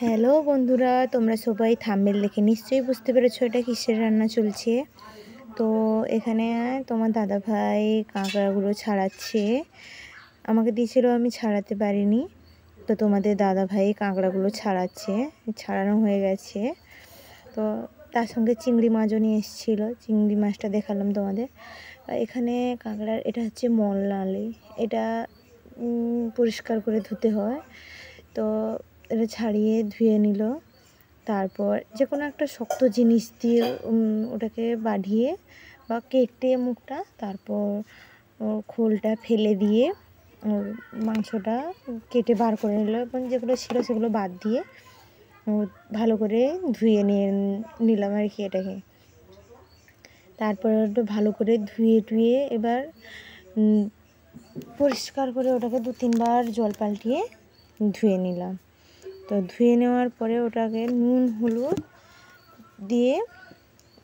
Hello বন্ধুরা, তোমরা সবাই থাম্বনেল দেখে নিশ্চয়ই বুঝতে পেরেছো এটা কিসের রান্না চলছে। তো এখানে তোমার দাদাভাই কাঁকড়াগুলো ছাড়াচ্ছে। আমাকে দিয়েছিল, আমি ছাড়াতে পারিনি। তো তোমাদের দাদাভাই কাঁকড়াগুলো ছাড়াচ্ছে, ছাড়ানো হয়ে গেছে। তো তার সঙ্গে চিংড়ি মাছও নিয়ে এসেছিলো, চিংড়ি মাছটা দেখালাম তোমাদের। এখানে কাঁকড়ার এটা হচ্ছে মলনালি, এটা পরিষ্কার করে ধুতে হয়। তো এটা ছাড়িয়ে ধুয়ে নিল, তারপর যে কোনো একটা শক্ত জিনিস দিয়ে ওটাকে বাঁধিয়ে বা কেটে মুখটা, তারপর খোলটা ফেলে দিয়ে মাংসটা কেটে বার করে নিল এবং যেগুলো ছিল সেগুলো বাদ দিয়ে ভালো করে ধুয়ে নিলাম আর কি এটাকে। তারপর একটু ভালো করে ধুয়ে এবার পরিষ্কার করে ওটাকে 2-3 বার জল পাল্টিয়ে ধুয়ে নিলাম। তো ধুয়ে নেওয়ার পরে ওটাকে নুন হলুদ দিয়ে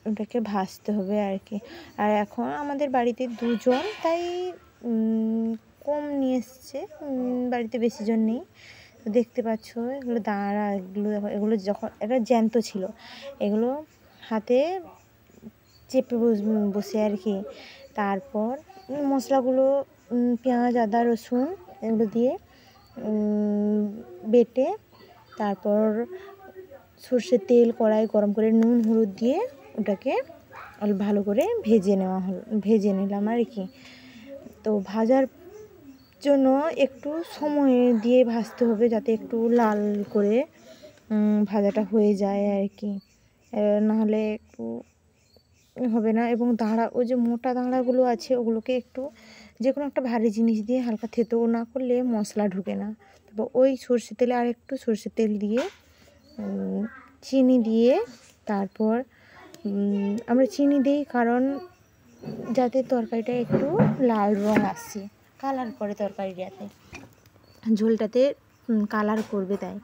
ওটাকে ভাজতে হবে আর কি। আর এখন আমাদের বাড়িতে 2 জন, তাই কম নিয়ে এসছে, বাড়িতে বেশি জন নেই। তো দেখতে পাচ্ছ এগুলো দাঁড়া, এগুলো যখন এটা জ্যান্ত ছিল, এগুলো হাতে চেপে বসে আর কি। তারপর মশলাগুলো পেঁয়াজ আদা রসুন এগুলো দিয়ে বেটে, তারপর সর্ষের তেল কড়াই গরম করে নুন হলুদ দিয়ে ওটাকে ভালো করে ভেজে নিলাম আর কি। তো ভাজার জন্য একটু সময় দিয়ে ভাজতে হবে, যাতে একটু লাল করে ভাজাটা হয়ে যায় আর কি, নাহলে একটু হবে না। এবং দাঁড়া, ওই যে মোটা দাঁড়াগুলো আছে ওগুলোকে একটু যে কোনো একটা ভারী জিনিস দিয়ে হালকা থেতো না করলে মশলা ঢুকে না। তারপর ওই সর্ষের তেলে আর একটু সর্ষের তেল দিয়ে চিনি দিয়ে, তারপর আমরা চিনি দিই কারণ যাতে তরকারিটা একটু লাল রঙ আসে, কালার করে তরকারিটাতে, ঝোলটাতে কালার করবে তাই।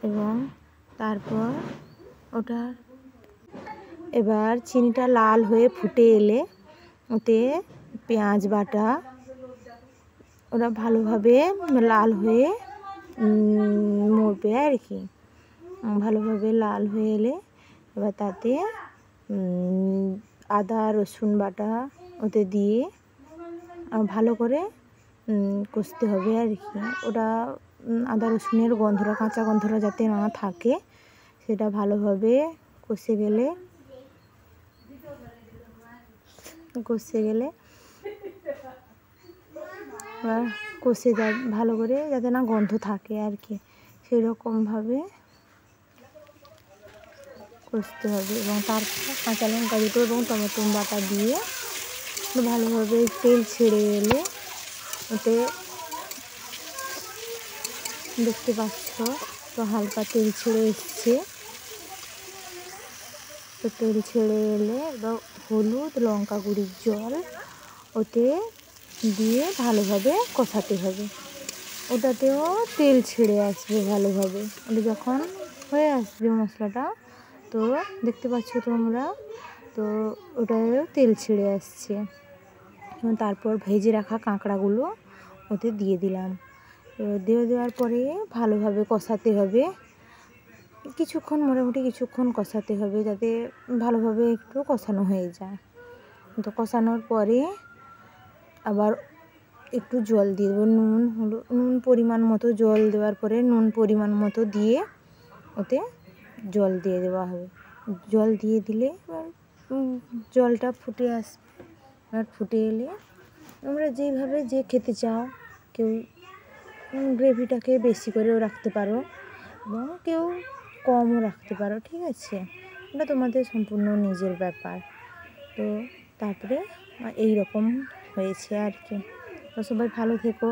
এবং তারপর ওটা এবার চিনিটা লাল হয়ে ফুটে এলে ওতে পেঁয়াজ বাটা, ওটা ভালোভাবে লাল হয়ে মরবে আর কি। ভালোভাবে লাল হয়ে এলে এবার তাতে আদা রসুন বাটা ওতে দিয়ে ভালো করে কষতে হবে আর কি। ওটা আদা রসুনের গন্ধটা, কাঁচা গন্ধটা যাতে না থাকে, সেটা ভালোভাবে কষে গেলে কষে যায় ভালো করে, যাতে না গন্ধ থাকে আর কি, সেরকমভাবে কষতে হবে। এবং তারপর কাঁচা লঙ্কা দুটো এবং টমেটো বাটা দিয়ে ভালোভাবে তেল ছেড়ে এলে ওতে দেখতে পাচ্ছ তো হালকা তেল ছেড়ে এসছে। তো তেল ছেড়ে এলে এবার হলুদ লঙ্কা গুঁড়ির জল ওতে দিয়ে ভালোভাবে কষাতে হবে। ওটাতেও তেল ছেড়ে আসবে ভালোভাবে, ওটা যখন হয়ে আসবে মশলাটা, তো দেখতে পাচ্ছ তোমরা, তো ওটাতেও তেল ছেড়ে আসছে। এবং তারপর ভেজে রাখা কাঁকড়াগুলো ওতে দিয়ে দিলাম। দেওয়ার পরে ভালোভাবে কষাতে হবে কিছুক্ষণ, মোটামুটি কিছুক্ষণ কষাতে হবে, যাতে ভালোভাবে একটু কষানো হয়ে যায়। তো কষানোর পরে আবার একটু জল দিয়ে দেবো, নুন পরিমাণ মতো জল দেওয়ার পরে নুন পরিমাণ মতো দিয়ে ওতে জল দিয়ে দেওয়া হবে। জল দিয়ে দিলে এবার জলটা ফুটে আসবে। এবার ফুটে এলে তোমরা যেভাবে যে খেতে চাও, কেউ গ্রেভিটাকে বেশি করেও রাখতে পারো এবং কেউ কমও রাখতে পারো, ঠিক আছে, ওটা তোমাদের সম্পূর্ণ নিজের ব্যাপার। তো তারপরে এই রকম হয়েছে আর কি। তো সবাই ভালো থেকো।